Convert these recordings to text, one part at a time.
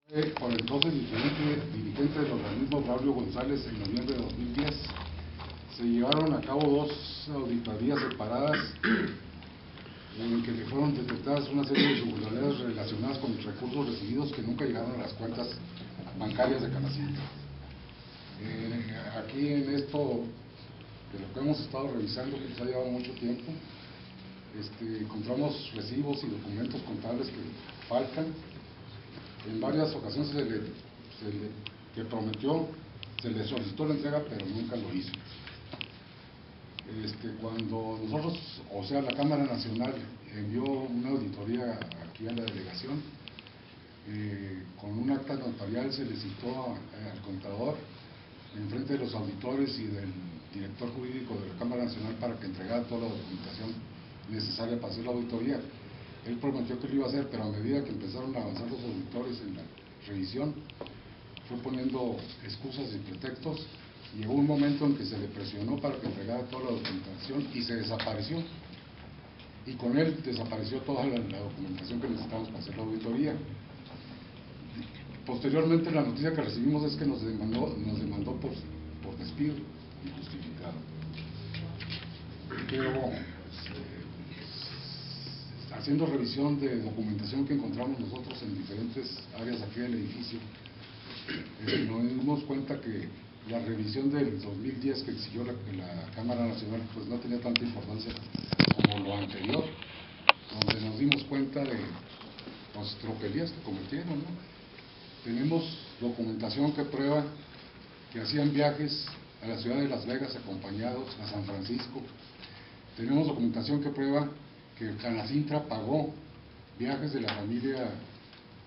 Por entonces dirigente del organismo Braulio González en noviembre de 2010. Se llevaron a cabo dos auditorías separadas en que le fueron detectadas una serie de irregularidades relacionadas con los recursos recibidos que nunca llegaron a las cuentas bancarias de Canacintra. Aquí en esto, de lo que hemos estado revisando, que nos ha llevado mucho tiempo, encontramos recibos y documentos contables que faltan. En varias ocasiones que prometió, se le solicitó la entrega, pero nunca lo hizo. Cuando nosotros, o sea, la Cámara Nacional envió una auditoría aquí a la delegación, con un acta notarial se le citó al contador en frente de los auditores y del director jurídico de la Cámara Nacional para que entregara toda la documentación necesaria para hacer la auditoría. Él prometió que lo iba a hacer, pero a medida que empezaron a avanzar los auditores en la revisión, fue poniendo excusas y pretextos. Llegó un momento en que se le presionó para que entregara toda la documentación y se desapareció. Y con él desapareció toda la documentación que necesitábamos para hacer la auditoría. Posteriormente, la noticia que recibimos es que nos demandó por despido injustificado. Pero haciendo revisión de documentación que encontramos nosotros en diferentes áreas aquí del edificio, nos dimos cuenta que la revisión del 2010 que exigió la Cámara Nacional pues no tenía tanta importancia como lo anterior, donde nos dimos cuenta de las tropelías que cometieron, ¿no? Tenemos documentación que prueba que hacían viajes a la ciudad de Las Vegas acompañados a San Francisco. Tenemos documentación que prueba que Canacintra pagó viajes de la familia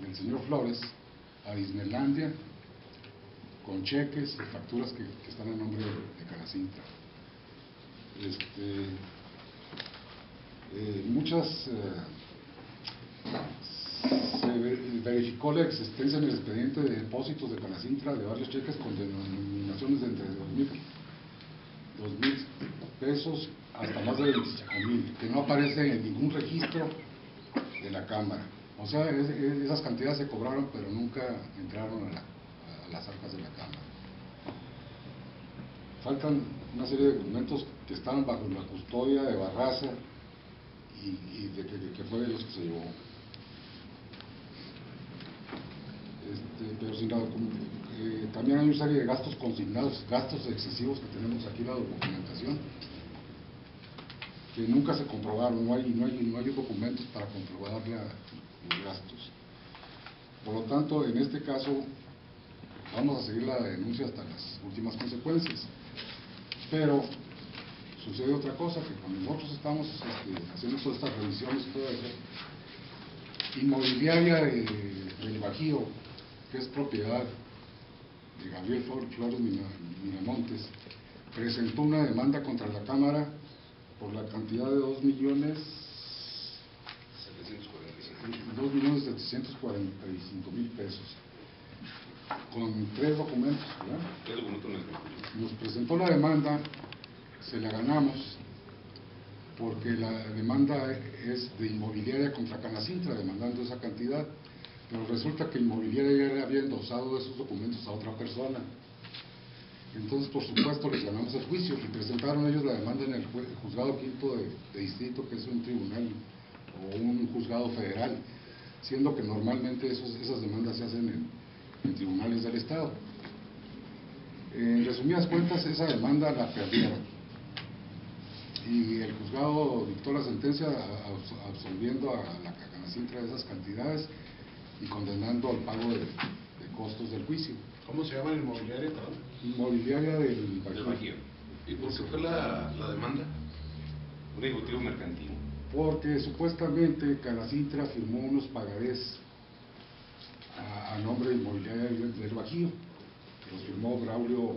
del señor Flores a Disneylandia con cheques y facturas que están a nombre de Canacintra. Se verificó la existencia en el expediente de depósitos de Canacintra de varios cheques con denominaciones de entre 2,000 pesos hasta más de 25,000, que no aparece en ningún registro de la Cámara. O sea, esas cantidades se cobraron, pero nunca entraron a las arcas de la Cámara. Faltan una serie de documentos que estaban bajo la custodia de Barraza y que fue de los que se llevó. Pero sin la también hay una serie de gastos consignados, gastos excesivos que tenemos aquí en la documentación, que nunca se comprobaron, no hay documentos para comprobar los gastos. Por lo tanto, en este caso, vamos a seguir la denuncia hasta las últimas consecuencias. Pero sucede otra cosa, que cuando nosotros estamos haciendo todas estas revisiones, todo eso, Inmobiliaria del Bajío, que es propiedad de Gabriel Flores Miramontes, presentó una demanda contra la Cámara por la cantidad de 2,745,000 pesos, con 3 documentos, ¿verdad? ¿Qué documento nos presentó la demanda, se la ganamos, porque la demanda es de Inmobiliaria contra Canacintra, demandando esa cantidad, pero resulta que Inmobiliaria ya le había endosado esos documentos a otra persona. Entonces, por supuesto, les ganamos el juicio y presentaron ellos la demanda en el juzgado quinto de distrito, que es un tribunal o un juzgado federal, siendo que normalmente esas demandas se hacen en tribunales del Estado. En resumidas cuentas, esa demanda la perdieron y el juzgado dictó la sentencia absolviendo a la Canacintra de esas cantidades y condenando al pago de costos del juicio. ¿Cómo se llama la inmobiliaria, perdón? Inmobiliaria del Bajío. ¿Y por qué fue la demanda? Un ejecutivo mercantil. Porque supuestamente Canacintra firmó unos pagarés a nombre de Inmobiliaria del Bajío, que los firmó Braulio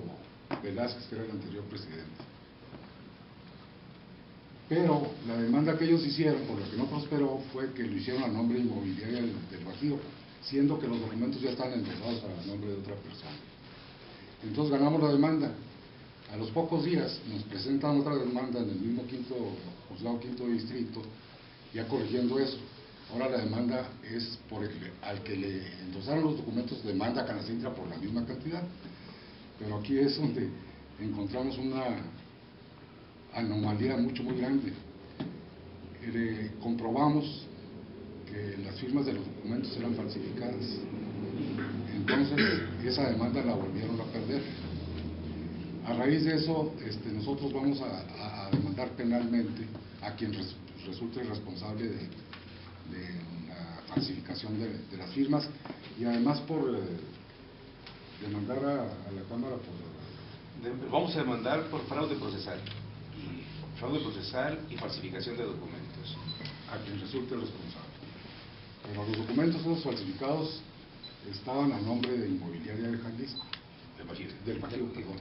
Velázquez, que era el anterior presidente. Pero la demanda que ellos hicieron, por lo que no prosperó, fue que lo hicieron a nombre de Inmobiliaria del Bajío, siendo que los documentos ya están endosados a nombre de otra persona. Entonces ganamos la demanda. A los pocos días nos presentan otra demanda en el mismo juzgado quinto distrito, ya corrigiendo eso. Ahora la demanda es al que le endosaron los documentos, demanda a Canacintra por la misma cantidad. Pero aquí es donde encontramos una anomalía muy grande. Comprobamos que las firmas de los documentos eran falsificadas. Entonces, esa demanda la volvieron a perder. A raíz de eso, nosotros vamos a demandar penalmente a quien resulte responsable de la falsificación de las firmas, y además por demandar a la Cámara por... Vamos a demandar por fraude procesal y falsificación de documentos. A quien resulte responsable. Pero los documentos esos falsificados estaban a nombre de Inmobiliaria de Jalisco. Del Bajío, perdón.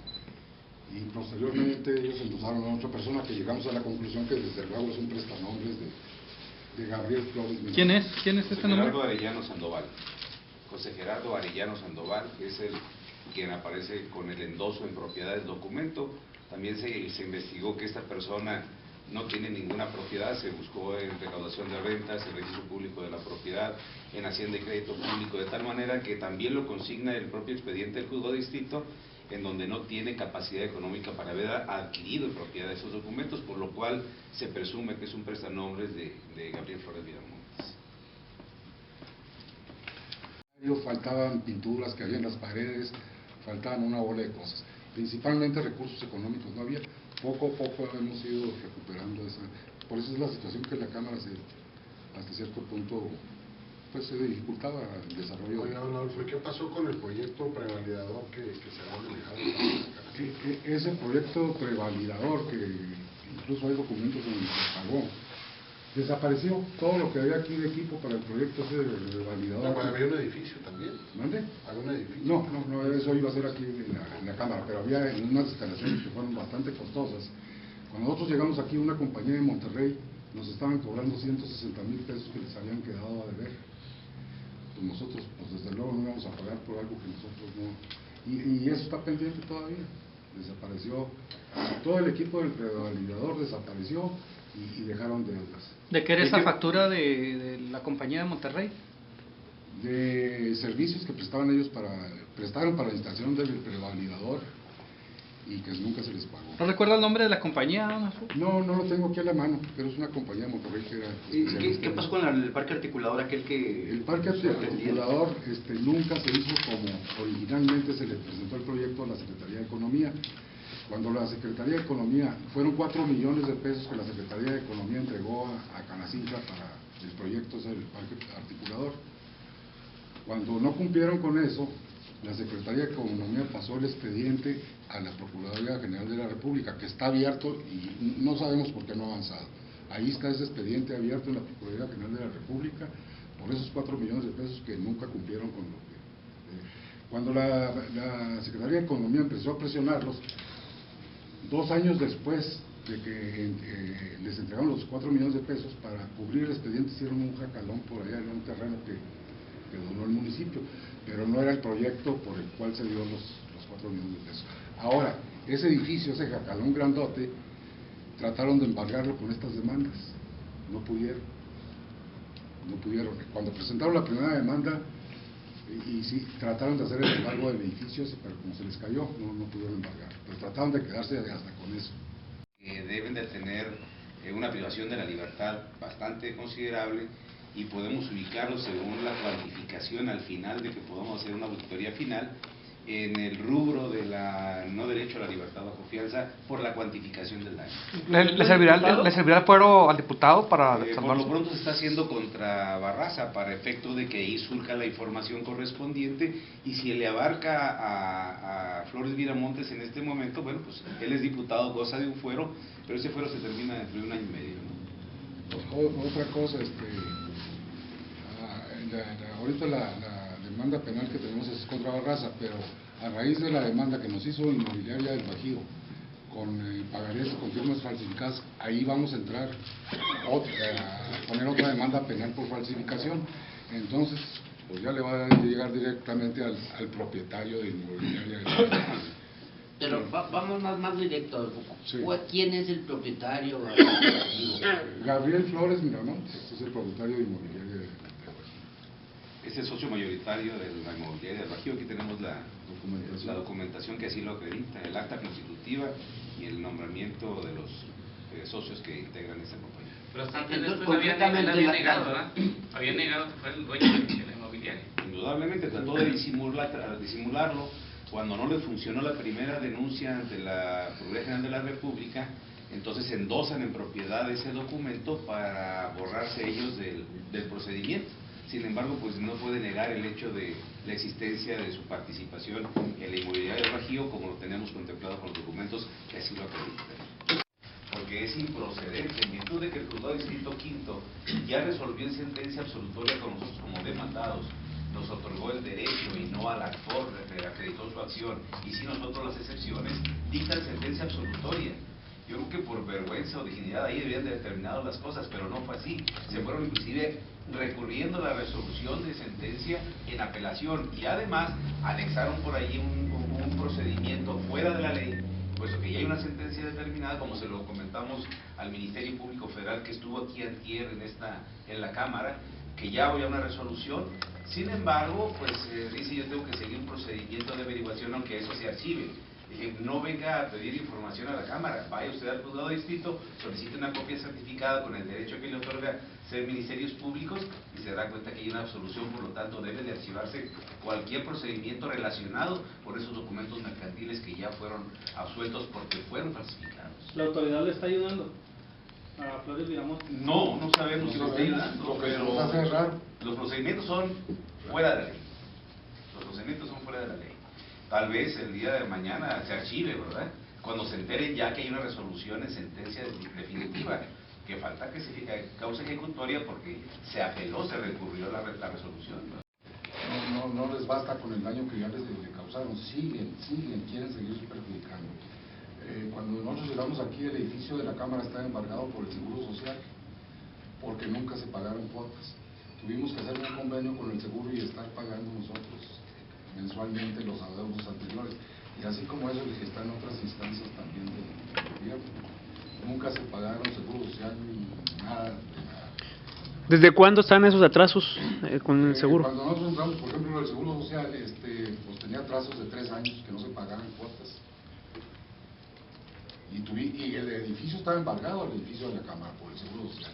Y posteriormente ellos endosaron a otra persona que llegamos a la conclusión que desde luego es un prestanombres de Gabriel Flores. ¿Quién es este nombre? Gerardo Arellano Sandoval. José Gerardo Arellano Sandoval, que es quien aparece con el endoso en propiedad del documento. También se investigó que esta persona no tiene ninguna propiedad, se buscó en recaudación de rentas, en registro público de la propiedad, en Hacienda y Crédito Público, de tal manera que también lo consigna el propio expediente del juzgado de distrito, en donde no tiene capacidad económica para haber adquirido en propiedad esos documentos, por lo cual se presume que es un prestanombres de Gabriel Flores Viramontes. Faltaban pinturas que había en las paredes, faltaban una bola de cosas, principalmente recursos económicos no había. Poco a poco hemos ido recuperando esa, por eso es la situación que la Cámara hasta cierto punto pues se dificultaba el desarrollo. Oiga, don Adolfo, ¿qué pasó con el proyecto prevalidador que se había manejado? Ese proyecto prevalidador, que incluso hay documentos donde se pagó, desapareció. Todo lo que había aquí de equipo para el proyecto ese de validador. No, había un edificio también. ¿Mande? ¿Había un edificio? No, eso iba a ser aquí en la Cámara, pero había unas instalaciones que fueron bastante costosas. Cuando nosotros llegamos aquí, una compañía de Monterrey nos estaban cobrando 160,000 pesos que les habían quedado a deber. Pues nosotros, pues desde luego no íbamos a pagar por algo que nosotros no... Y eso está pendiente todavía. Desapareció, todo el equipo del prevalidador desapareció y dejaron deudas. ¿De qué era esa factura de la compañía de Monterrey? De servicios que prestaron para la instalación del prevalidador y que nunca se les pagó. ¿No recuerda el nombre de la compañía? No lo tengo aquí a la mano, pero es una compañía de Monterrey que era... ¿Qué pasó con el parque articulador aquel que...? El parque articulador nunca se hizo como originalmente se le presentó el proyecto a la Secretaría de Economía. Cuando la Secretaría de Economía, fueron 4 millones de pesos que la Secretaría de Economía entregó a Canacintra para el proyecto del parque articulador. Cuando no cumplieron con eso, la Secretaría de Economía pasó el expediente a la Procuraduría General de la República, que está abierto y no sabemos por qué no ha avanzado. Ahí está ese expediente abierto en la Procuraduría General de la República por esos 4 millones de pesos que nunca cumplieron con lo que... Cuando la Secretaría de Economía empezó a presionarlos, 2 años después de que les entregaron los 4 millones de pesos para cubrir el expediente, hicieron un jacalón por allá en un terreno que donó el municipio, pero no era el proyecto por el cual se dio los 4 millones de pesos. Ahora, ese edificio, ese jacalón grandote, trataron de embargarlo con estas demandas, no pudieron. Cuando presentaron la primera demanda, y sí, trataron de hacer el embargo del edificio, pero como se les cayó, no pudieron embargar, pero trataron de quedarse hasta con eso. Deben de tener una privación de la libertad bastante considerable, y podemos ubicarlo según la cuantificación al final de que podamos hacer una auditoría final en el rubro de la no derecho a la libertad bajo fianza por la cuantificación del daño. ¿Le servirá el fuero al diputado para Por salvarlo? lo pronto se está haciendo contra Barraza para efecto de que ahí surja la información correspondiente, y si le abarca a Flores Viramontes en este momento, bueno, pues él es diputado, goza de un fuero, pero ese fuero se termina dentro de 1 año y medio, ¿no? Otra cosa, ahorita la demanda penal que tenemos es contra Barraza, pero a raíz de la demanda que nos hizo Inmobiliaria del Bajío con pagarés con firmas falsificadas, ahí vamos a entrar a poner otra demanda penal por falsificación. Entonces, pues ya le va a llegar directamente al propietario de Inmobiliaria del Bajío. Pero vamos más directo. Sí. ¿Quién es el propietario? Gabriel Flores Miramontes es el propietario de inmobiliaria de Es el socio mayoritario de la inmobiliaria del Bajío. Aquí tenemos la documentación que así lo acredita, el acta constitutiva y el nombramiento de los socios que integran esta compañía. Pero hasta Entonces, después concretamente, había la- negado, ¿verdad? Había negado que fue el dueño de la inmobiliaria. Indudablemente trató de disimularlo. Cuando no le funcionó la primera denuncia ante la Procuraduría General de la República, entonces endosan en propiedad ese documento para borrarse ellos del procedimiento. Sin embargo, pues no puede negar el hecho de la existencia de su participación en la inmobiliaria del Bajío, como lo tenemos contemplado con los documentos que así lo acreditan. Porque es improcedente, en virtud de que el Juzgado de Distrito Quinto ya resolvió en sentencia absolutoria con nosotros como demandados, nos otorgó el derecho y no al actor que acreditó su acción, y si nosotros las excepciones, dictan sentencia absolutoria. Yo creo que por vergüenza o dignidad ahí debían de haber terminado las cosas, pero no fue así. Se fueron inclusive recurriendo la resolución de sentencia en apelación, y además anexaron por ahí un procedimiento fuera de la ley, puesto que ya hay una sentencia determinada, como se lo comentamos al Ministerio Público Federal que estuvo aquí antier en la Cámara, que ya había una resolución. Sin embargo, pues dice, yo tengo que seguir un procedimiento de averiguación aunque eso se archive. Dije, no venga a pedir información a la Cámara, vaya usted al Juzgado de Distrito, solicite una copia certificada con el derecho que le otorga ser ministerios públicos y se da cuenta que hay una absolución, por lo tanto debe de archivarse cualquier procedimiento relacionado con esos documentos mercantiles que ya fueron absueltos porque fueron falsificados. ¿La autoridad le está ayudando a Flores Miramontes? No sabemos si lo está ayudando, Lo que pero nos hace raro. los procedimientos son fuera de la ley. Los procedimientos son fuera de la ley. Tal vez el día de mañana se archive, ¿verdad? Cuando se enteren ya que hay una resolución en sentencia definitiva, que falta que se causa ejecutoria porque se apeló, se recurrió a la resolución, ¿no? No les basta con el daño que ya les causaron, siguen, quieren seguir perjudicando. Cuando nosotros llegamos aquí, el edificio de la Cámara está embargado por el Seguro Social, porque nunca se pagaron cuotas. Tuvimos que hacer un convenio con el Seguro y estar pagando nosotros mensualmente los adeudos anteriores. Y así como eso, que están otras instancias también del gobierno. Nunca se pagaron Seguro Social ni nada de nada. ¿Desde cuándo están esos atrasos con el seguro? Cuando nosotros entramos, por ejemplo, el Seguro Social, pues tenía atrasos de 3 años que no se pagaban cuotas. Y el edificio estaba embargado, el edificio de la Cámara, por el Seguro Social.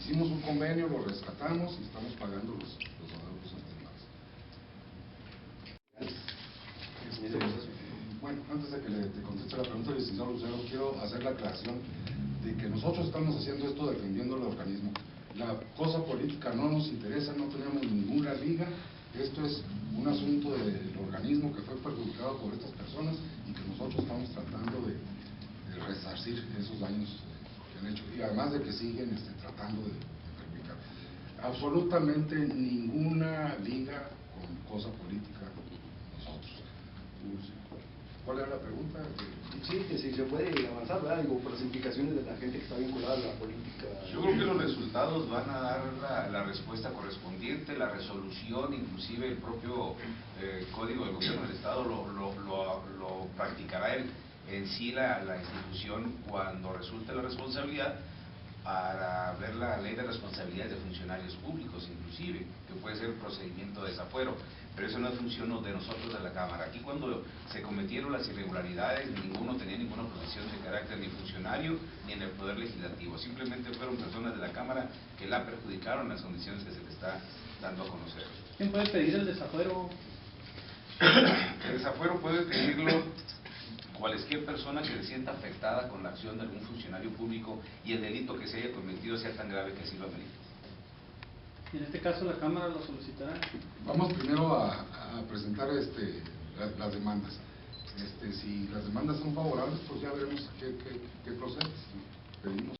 Hicimos un convenio, lo rescatamos y estamos pagando los adeudos anteriores. Bueno, antes de que te conteste la pregunta, licenciado Lucero, quiero hacer la aclaración de que nosotros estamos haciendo esto defendiendo el organismo. La cosa política no nos interesa, no tenemos ninguna liga. Esto es un asunto del organismo que fue perjudicado por estas personas y que nosotros estamos tratando de resarcir esos daños que han hecho, y además de que siguen tratando de perjudicar. Absolutamente ninguna liga con cosa política nosotros. ¿Cuál era la pregunta? Sí, que si se puede avanzar, ¿verdad? Digo, por las implicaciones de la gente que está vinculada a la política. Yo creo que los resultados van a dar la respuesta correspondiente, la resolución, inclusive el propio Código del Gobierno del Estado lo practicará en sí la institución cuando resulte la responsabilidad, para ver la ley de responsabilidades de funcionarios públicos, inclusive, que puede ser procedimiento de desafuero, pero eso no es función de nosotros de la Cámara. Aquí cuando se cometieron las irregularidades, ninguno tenía ninguna posición de carácter ni funcionario ni en el Poder Legislativo, simplemente fueron personas de la Cámara que la perjudicaron en las condiciones que se le está dando a conocer. ¿Quién puede pedir el desafuero? El desafuero puede pedirlo cualquier persona que se sienta afectada con la acción de algún funcionario público y el delito que se haya cometido sea tan grave que así lo amerite. En este caso la Cámara lo solicitará. Vamos primero a presentar las demandas. Si las demandas son favorables, pues ya veremos qué procede. Pedimos